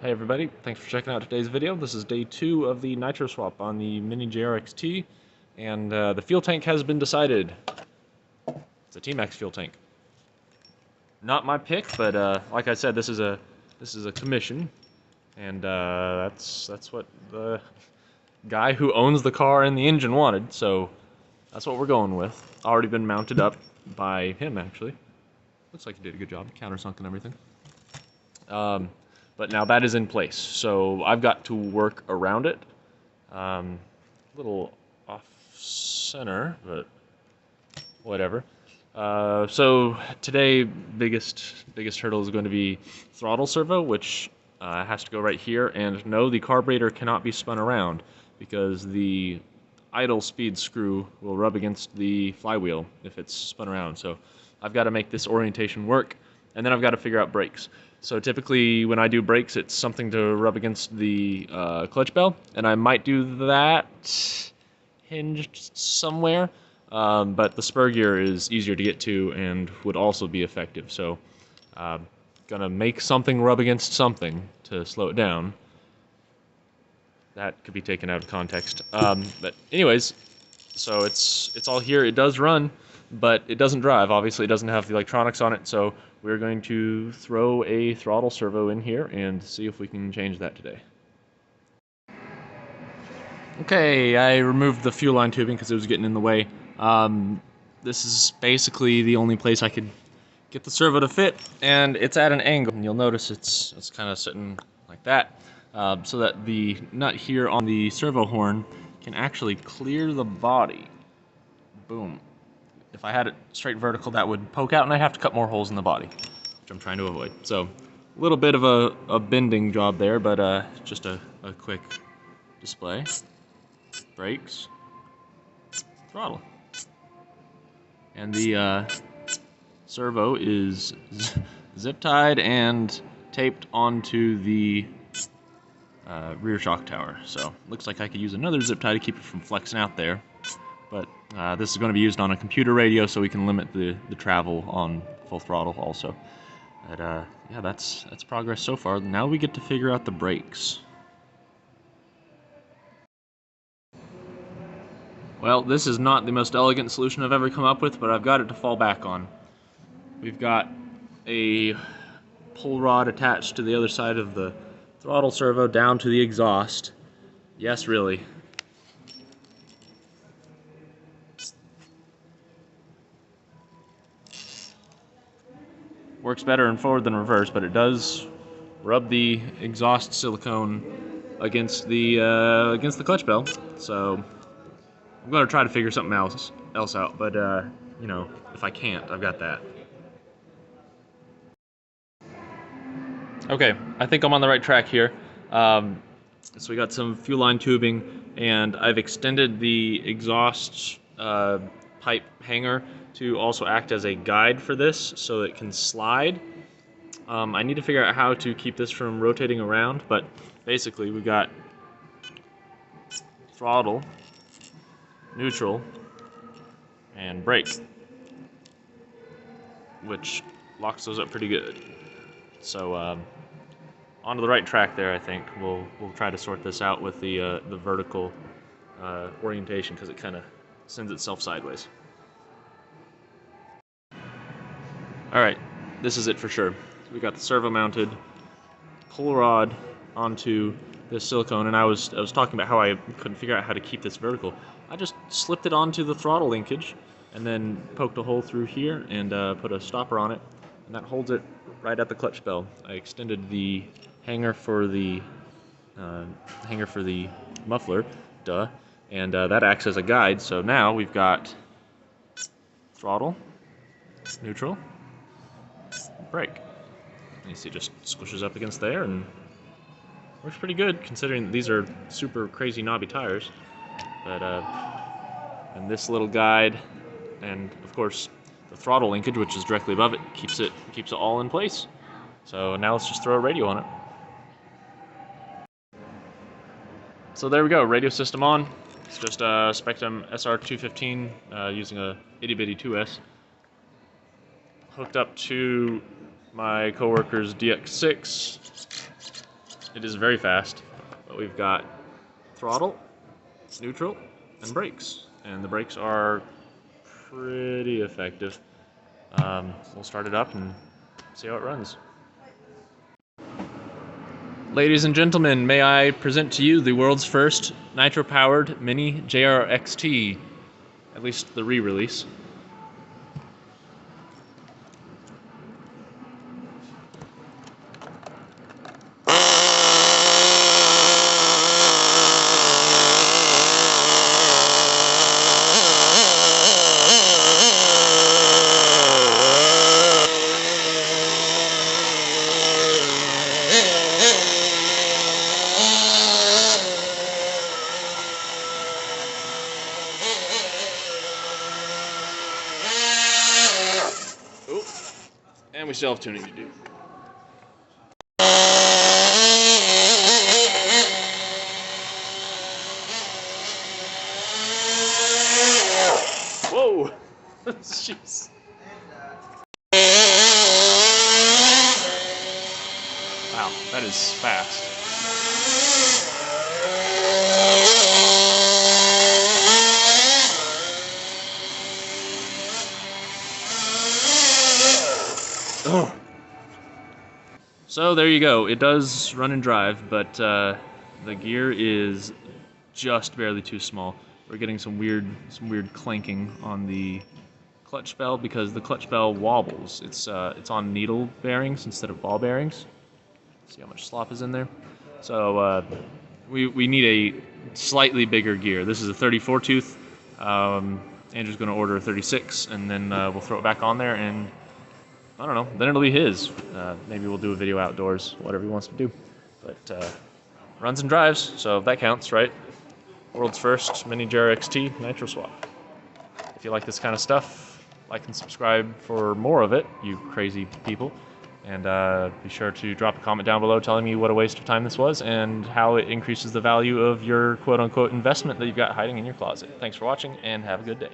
Hey everybody, thanks for checking out today's video. This is day 2 of the Nitro swap on the Mini JRxT, and the fuel tank has been decided. It's a tmax fuel tank. Not my pick, but like I said, this is a commission, and that's what the guy who owns the car and the engine wanted, so that's what we're going with. Already been mounted up by him, actually. Looks like he did a good job, countersunk and everything. But now that is in place, so I've got to work around it. A little off-center, but whatever. So today, biggest hurdle is going to be throttle servo, which has to go right here. And no, the carburetor cannot be spun around because the idle speed screw will rub against the flywheel if it's spun around. So I've got to make this orientation work, and then I've got to figure out brakes. So typically when I do brakes, it's something to rub against the clutch bell, and I might do that hinged somewhere, but the spur gear is easier to get to and would also be effective. So gonna make something rub against something to slow it down. That could be taken out of context. But anyways, so it's all here. It does run, but it doesn't drive. Obviously, it doesn't have the electronics on it, so we're going to throw a throttle servo in here and see if we can change that today. Okay, I removed the fuel line tubing because it was getting in the way. This is basically the only place I could get the servo to fit, and it's at an angle. And you'll notice it's kind of sitting like that, so that the nut here on the servo horn can actually clear the body. Boom. If I had it straight vertical, that would poke out and I'd have to cut more holes in the body, which I'm trying to avoid. So a little bit of a bending job there, but just a quick display. Brakes, throttle. And the servo is zip tied and taped onto the rear shock tower. So looks like I could use another zip tie to keep it from flexing out there. But this is going to be used on a computer radio, so we can limit the travel on full throttle also. But yeah, that's progress so far. Now we get to figure out the brakes. Well, this is not the most elegant solution I've ever come up with, but I've got it to fall back on. We've got a pull rod attached to the other side of the throttle servo down to the exhaust. Yes, really. Works better in forward than reverse, but it does rub the exhaust silicone against the clutch bell. So I'm going to try to figure something else out, but you know, if I can't, I've got that. Okay, I think I'm on the right track here. So we got some fuel line tubing, and I've extended the exhaust pipe hanger to also act as a guide for this so it can slide. I need to figure out how to keep this from rotating around, but basically we got throttle, neutral, and brake, which locks those up pretty good. So onto the right track there, I think. We'll try to sort this out with the vertical orientation, because it kind of sends itself sideways. Alright, this is it for sure. We got the servo mounted, pull rod onto this silicone, and I was talking about how I couldn't figure out how to keep this vertical. I just slipped it onto the throttle linkage and then poked a hole through here and put a stopper on it, and that holds it right at the clutch bell. I extended the hanger for the muffler, and that acts as a guide. So now we've got throttle, neutral, brake. You see, it just squishes up against there and works pretty good, considering that these are super crazy knobby tires. But and this little guide, and of course the throttle linkage, which is directly above it, keeps it all in place. So now let's just throw a radio on it. So there we go, radio system on. It's just a Spectrum SR215 using a itty bitty 2S. Hooked up to my coworker's DX6. It is very fast, but we've got throttle, neutral, and brakes. And the brakes are pretty effective. We'll start it up and see how it runs. Ladies and gentlemen, may I present to you the world's first nitro-powered Mini JRxT, at least the re-release. And we still have tuning to do. Whoa! Jeez. Wow, that is fast. Oh. So there you go. It does run and drive, but the gear is just barely too small. We're getting some weird clanking on the clutch bell because the clutch bell wobbles. It's on needle bearings instead of ball bearings. See how much slop is in there. So we need a slightly bigger gear. This is a 34 tooth. Andrew's going to order a 36, and then we'll throw it back on there, and I don't know, then it'll be his. Maybe we'll do a video outdoors, whatever he wants to do. But runs and drives, so that counts, right? World's first Mini JRxT Nitro Swap. If you like this kind of stuff, like and subscribe for more of it, you crazy people. And be sure to drop a comment down below telling me what a waste of time this was and how it increases the value of your quote-unquote investment that you've got hiding in your closet. Thanks for watching, and have a good day.